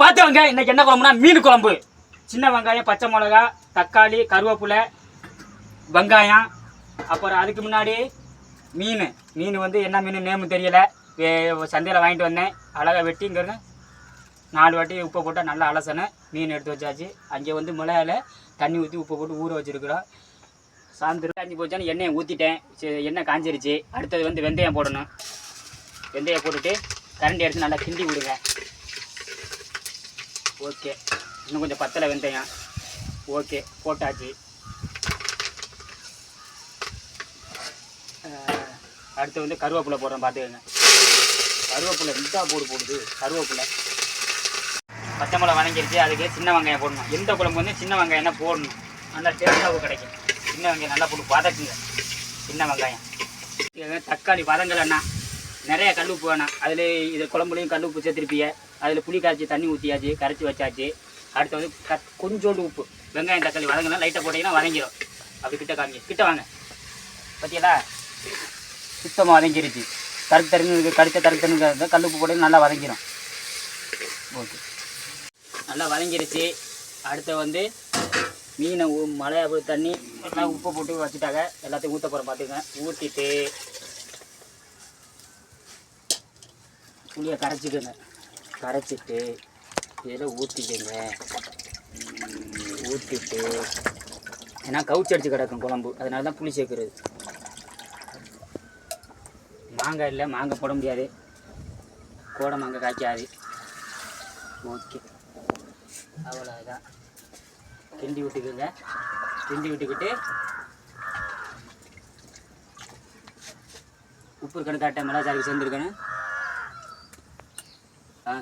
பார்த்தவங்க இன்னைக்கு என்ன குழம்புனா மீன் குழம்பு. சின்ன வெங்காயம், பச்சை மிளகா, தக்காளி, கருவேப்பிலை, வெங்காயம். அப்புறம் அதுக்கு முன்னாடி மீன் வந்து என்ன மீன் நேம் தெரியல. சந்தையில் வாங்கிட்டு வந்தேன். அழகாக வெட்டி இங்கே 4 வாட்டி உப்பை போட்டால் நல்லா அலசனை மீன் எடுத்து வச்சாச்சு. அங்கே வந்து மிளகாயில் தண்ணி ஊற்றி உப்பை போட்டு ஊற வச்சுருக்குறோம். சாயந்தரம் காஞ்சி போச்சான்னு எண்ணெயை ஊற்றிட்டேன். எண்ணெய் காஞ்சிருச்சு. அடுத்தது வந்து வெந்தயம் போடணும். வெந்தயம் போட்டுட்டு கரண்டி எடுத்து நல்லா கிண்டி விடுங்க. ஓகே, இன்னும் கொஞ்சம் பத்தலை வெந்தயம். ஓகே, போட்டாச்சு. அடுத்து வந்து கருவேப்பிலை போடுறோம், பார்த்துக்கோங்க. கருவேப்பிலை இந்தா போடுது. கருவேப்பிலை, பச்சை மிளகா வதங்கிருச்சு. அதுக்கு சின்ன வெங்காயம் போடணும். எந்த குழம்பு வந்து சின்ன வெங்காயம் என்ன போடணும், நல்லா டேஸ்ட்டாகவும் கிடைக்கும். சின்ன வெங்காயம் நல்லா போட்டு வதக்குங்க. சின்ன வெங்காயம், தக்காளி வதங்கலைன்னா நிறைய கல் உப்பு வேணாம். அதில் இது குழம்புலையும் கல் உப்பு சேர்த்துருப்பீங்க. அதில் புளி காய்ச்சி தண்ணி ஊற்றியாச்சு, கரைச்சி வச்சாச்சு. அடுத்து வந்து கொஞ்சோண்டு உப்பு. வெங்காயம் தக்காளி வதங்கலாம், லைட்டாக போட்டிங்கன்னா வதங்கிடும். அப்படி கிட்ட வாங்க. பார்த்தீங்களா, சுத்தமாக வதங்கிருச்சு. கருத்து கல் உப்பு போட்டு நல்லா வதங்கிடும். ஓகே, நல்லா வதங்கிருச்சு. அடுத்து வந்து மீனை மழை தண்ணி எல்லாம் உப்பை போட்டு வச்சுட்டாங்க. எல்லாத்தையும் ஊற்ற போகிறோம், பார்த்துங்க. ஊற்றிட்டு புளியை கரைச்சிட்டு இதில் ஊற்றிக்கங்க. ஊற்றிட்டு ஏன்னா கவுச்சி அடிச்சு கிடக்கும் குழம்பு, அதனால தான் புளி சேர்க்குறது. மாங்காய் இல்லை, மாங்காய் போட முடியாது. கோடை மாங்காய் காய்க்காது. ஓகே, அவ்வளோதான். கிண்டி விட்டுக்குங்க. கிண்டி விட்டுக்கிட்டு உப்பு இருக்கணும், கரெக்டாக மிளகாய்க்கு சேர்ந்துருக்கணும்.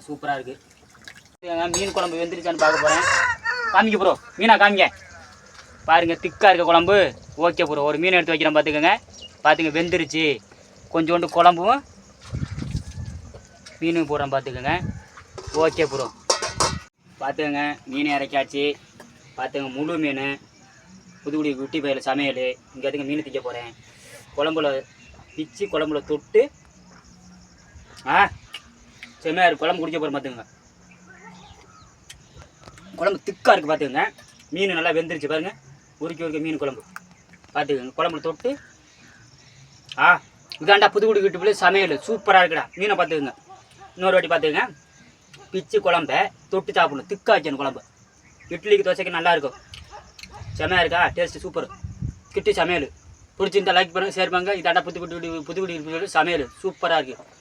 சூப்பராக இருக்குது. மீன் குழம்பு வெந்துருச்சான்னு பார்க்க போகிறேன். காமிக்க ப்ரோ, மீனா காமிங்க. பாருங்கள், திக்காக இருக்க குழம்பு. ஓகே ப்ரோ, ஒரு மீன் எடுத்து வைக்கிறேன், பார்த்துங்க. வெந்துருச்சு. கொஞ்சோண்டு குழம்பும் மீனும் போடுறேன், பார்த்துக்கோங்க. ஓகே ப்ரோ, பார்த்துக்கோங்க. மீன் இறக்காச்சு. பார்த்துங்க, முழு மீன், புதுக்குடி குட்டி பயிர் சமையல். இங்கே அதுங்க மீன் திக்க போகிறேன். குழம்புல பிச்சு குழம்புல தொட்டு செம்மையாக இருக்குது. குழம்பு குடிக்க போகிறேன், பார்த்துங்க. குழம்பு திக்காக இருக்குது, பார்த்துக்கோங்க. மீன் நல்லா வெந்துருச்சு பாருங்கள். உருக்கி மீன் குழம்பு பார்த்துக்கோங்க. குழம்புல தொட்டு இதாண்டா புதுக்குடி வீட்டு பிள்ளை சமையல். சூப்பராக இருக்குடா. மீனை பார்த்துக்குங்க. இன்னொரு வாட்டி பார்த்துக்குங்க. பிச்சு குழம்ப தொட்டு சாப்பிடணும். திக்காக வைக்கணும் குழம்பு. இட்லிக்கு தோசைக்கு நல்லாயிருக்கும். செமையாக இருக்கா, டேஸ்ட்டு சூப்பர். கிட்டி சமையல் பிடிச்சிருந்தா லைக் பண்ணுங்கள், ஷேர் பண்ணுங்கள். இதாண்டா புதுக்குடி சமையல் சூப்பராக இருக்குது.